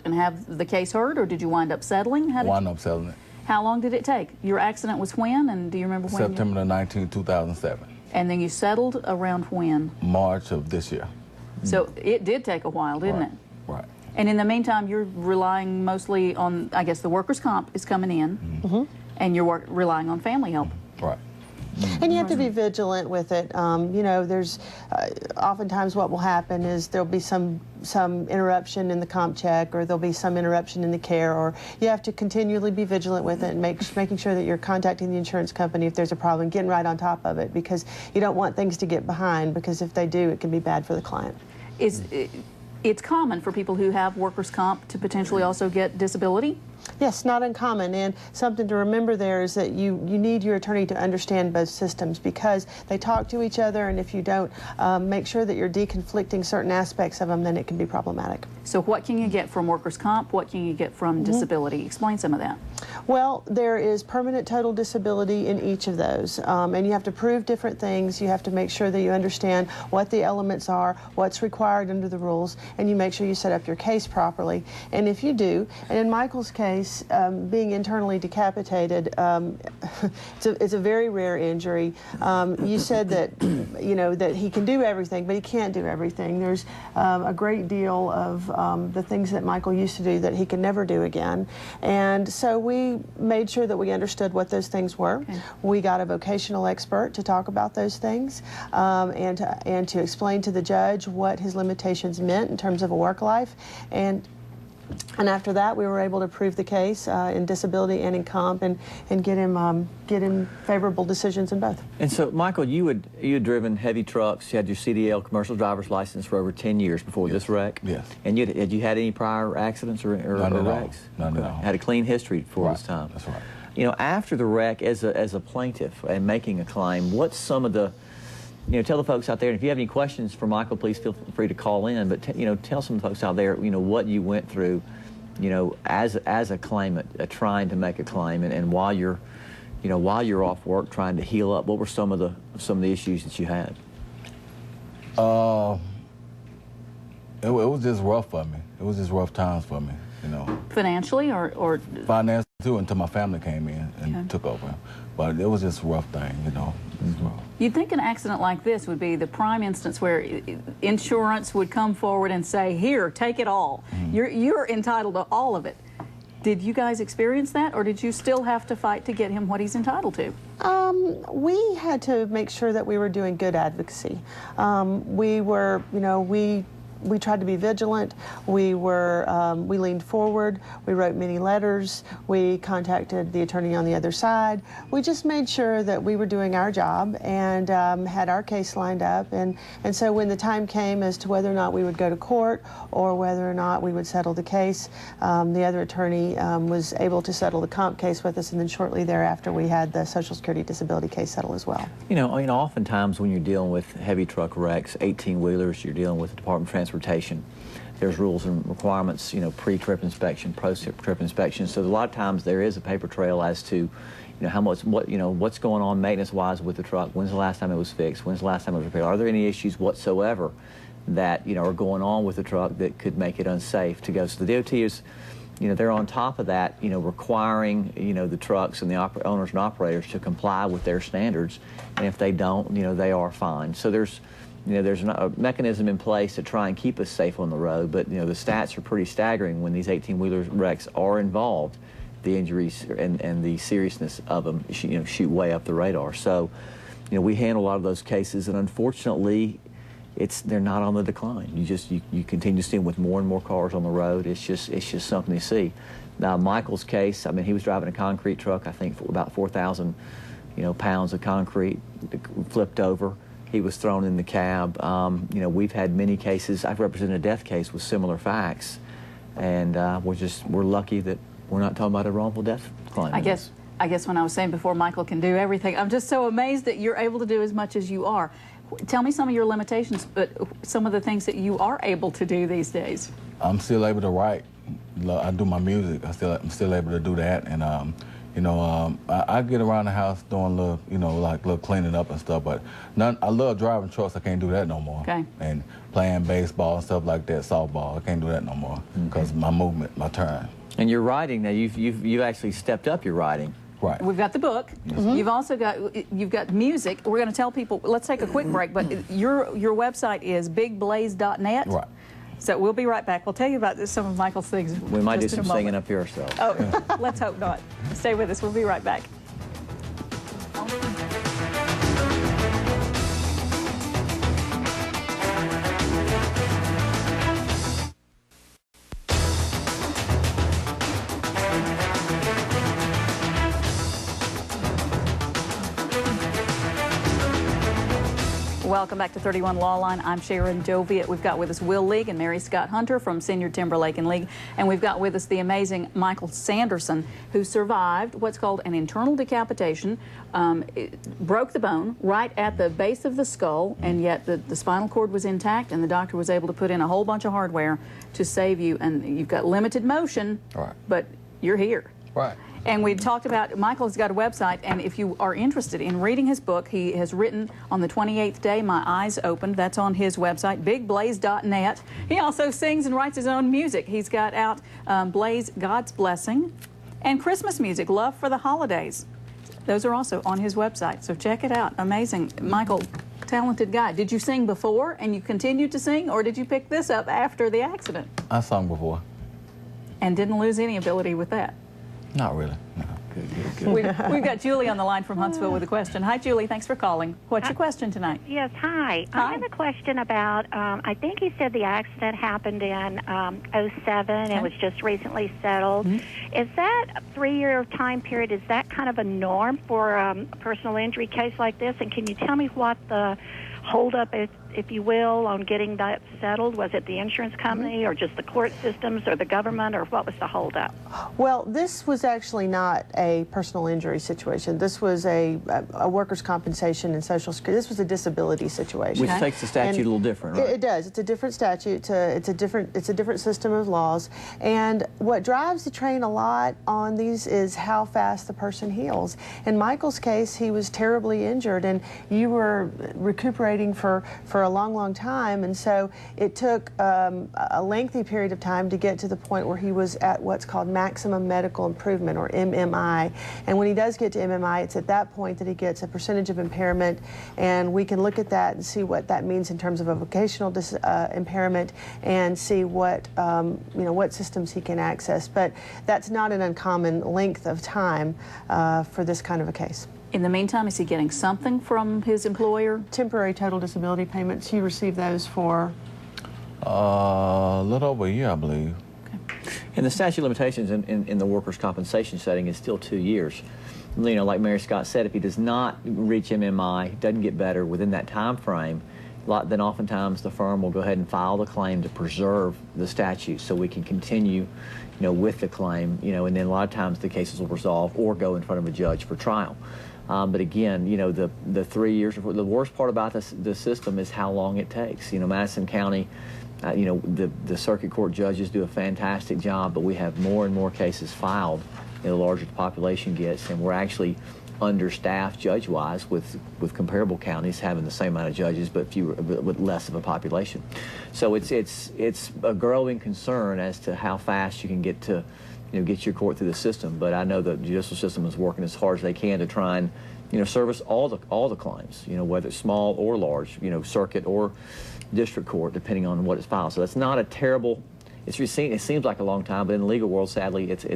and have the case heard, or did you wind up settling? Wound up settling it. How long did it take? Your accident was when, and do you remember when? September 19, 2007. And then you settled around when? March of this year. So it did take a while, didn't it? Right. And in the meantime, you're relying mostly on, I guess, the workers' comp is coming in, and you're relying on family help. Right. And you have to be vigilant with it. You know, there's oftentimes what will happen is there'll be some interruption in the comp check, or there'll be some interruption in the care, or you have to continually be vigilant with it and making sure that you're contacting the insurance company if there's a problem, getting right on top of it, because you don't want things to get behind, because if they do, it can be bad for the client. It's common for people who have workers' comp to potentially also get disability? Yes, not uncommon, and something to remember there is that you need your attorney to understand both systems, because they talk to each other, and if you don't make sure that you're deconflicting certain aspects of them, then it can be problematic. So what can you get from workers' comp? What can you get from disability? Explain some of that. Well, there is permanent total disability in each of those, and you have to prove different things. You have to make sure that you understand what the elements are, what's required under the rules, and you make sure you set up your case properly. And if you do, and in Michael's case, being internally decapitated, it's a very rare injury. You said that, you know, that he can do everything, but he can't do everything. There's a great deal of the things that Michael used to do that he can never do again. And so we made sure that we understood what those things were. Okay. We got a vocational expert to talk about those things, and to explain to the judge what his limitations meant in terms of a work life. And after that, we were able to prove the case in disability and in comp, and get him favorable decisions in both. And so, Michael, you had driven heavy trucks. You had your CDL, commercial driver's license, for over 10 years before this wreck. Yes. And had you had any prior accidents or wrecks? None at all. Had a clean history before this time. That's right. You know, after the wreck, as a plaintiff and making a claim, what's some of the, you know, tell the folks out there, and if you have any questions for Michael, please feel free to call in, but you know, tell some folks out there, you know, what you went through, you know, as a claimant, trying to make a claim, and while you're off work trying to heal up, what were some of the issues that you had? It was just rough for me. It was just rough times for me, you know. Financially, or? Financially too, until my family came in and took over. But it was just a rough thing, you know. You'd think an accident like this would be the prime instance where insurance would come forward and say, here, take it all. You're entitled to all of it. Did you guys experience that, or did you still have to fight to get him what he's entitled to? We had to make sure that we were doing good advocacy. We were, you know, we tried to be vigilant. We leaned forward. We wrote many letters. We contacted the attorney on the other side. We just made sure that we were doing our job and had our case lined up. And so when the time came as to whether or not we would go to court or whether or not we would settle the case, the other attorney was able to settle the comp case with us, and then shortly thereafter we had the Social Security disability case settle as well. You know, oftentimes when you're dealing with heavy truck wrecks, 18-wheelers, you're dealing with the Department of Transportation. There's rules and requirements, you know, pre-trip inspection, post-trip inspection. So a lot of times there is a paper trail as to, you know, what's going on maintenance-wise with the truck. When's the last time it was fixed? When's the last time it was repaired? Are there any issues whatsoever that, you know, are going on with the truck that could make it unsafe to go? So the DOT is, you know, they're on top of that, you know, requiring, you know, the trucks and the owners and operators to comply with their standards. And if they don't, you know, they are fined. So there's a mechanism in place to try and keep us safe on the road, but you know, the stats are pretty staggering when these 18-wheeler wrecks are involved. The injuries and the seriousness of them, you know, shoot way up the radar. So, you know, we handle a lot of those cases, and unfortunately, they're not on the decline. You continue to see them with more and more cars on the road. It's just something to see. Now, Michael's case, I mean, he was driving a concrete truck, I think, for about 4,000, you know, pounds of concrete, flipped over. He was thrown in the cab. You know, we've had many cases. I've represented a death case with similar facts, and we're lucky that we're not talking about a wrongful death claim. I guess when I was saying before, Michael can do everything, I'm just so amazed that you're able to do as much as you are. Tell me some of your limitations, but some of the things that you are able to do these days. I'm still able to write. I do my music. I'm still able to do that, and You know, I get around the house doing little, you know, like little cleaning up and stuff, but I love driving trucks. I can't do that no more. Okay. And playing baseball and stuff like that, softball, I can't do that no more because my movement, my turn. And your writing, now you've actually stepped up your writing. Right. We've got the book. You've also got music. We're going to tell people. Let's take a quick break. But your website is bigblaze.net. Right. So we'll be right back. We'll tell you about some of Michael's things. We might do just in some a singing moment. up here ourselves. Oh, let's hope not. Stay with us. We'll be right back. Welcome back to 31 Law Line. I'm Sharon Joviet. We've got with us Will League and Mary Scott Hunter from Senior Timberlake and League. And we've got with us the amazing Michael Sanderson, who survived what's called an internal decapitation. It broke the bone right at the base of the skull, and yet the spinal cord was intact, and the doctor was able to put in a whole bunch of hardware to save you. And you've got limited motion, Right. but you're here. Right. And we talked about, Michael's got a website, and if you are interested in reading his book, he has written on the 28th day, My Eyes Opened. That's on his website, bigblaze.net. He also sings and writes his own music. He's got out Blaze, God's Blessing, and Christmas music, Love for the Holidays. Those are also on his website, so check it out. Amazing. Michael, talented guy. Did you sing before and you continued to sing, or did you pick this up after the accident? I sung before. And didn't lose any ability with that? Not really, no. Good. We've got Julie on the line from Huntsville with a question. Hi, Julie. Thanks for calling. What's your question tonight? Yes, hi. I have a question about, I think he said the accident happened in '07 and was just recently settled. Is that a 3-year time period, is that kind of a norm for a personal injury case like this? And can you tell me what the holdup is, if you will, on getting that settled? Was it the insurance company or just the court systems or the government, or what was the holdup? Well, this was actually not a personal injury situation. This was a workers' compensation and social security. This was a disability situation. Which takes the statute a little different, right? It does. It's a different statute. It's a different system of laws. And what drives the train a lot on these is how fast the person heals. In Michael's case, he was terribly injured, and you were recuperating for a long time, and so it took a lengthy period of time to get to the point where he was at what's called maximum medical improvement, or MMI. And when he does get to MMI, it's at that point that he gets a percentage of impairment, and we can look at that and see what that means in terms of a vocational impairment, and see what what systems he can access. But that's not an uncommon length of time for this kind of a case. In the meantime, is he getting something from his employer? Temporary total disability payments, you receive those for? A little over a year, I believe. And the statute of limitations in the workers' compensation setting is still 2 years. You know, like Mary Scott said, if he does not reach MMI, doesn't get better within that time frame, then oftentimes the firm will go ahead and file the claim to preserve the statute so we can continue, with the claim, and then a lot of times the cases will resolve or go in front of a judge for trial. But again, the 3 years, the worst part about the system is how long it takes. Madison County, the circuit court judges do a fantastic job, but we have more and more cases filed the larger the population gets, and we're actually understaffed judge-wise with comparable counties having the same amount of judges but with less of a population. So it's a growing concern as to how fast you can get to get your court through the system. But I know the judicial system is working as hard as they can to try and service all the claims, whether it's small or large, circuit or district court, depending on what is filed. So that's not a terrible. It seems like a long time, but in the legal world, sadly, it's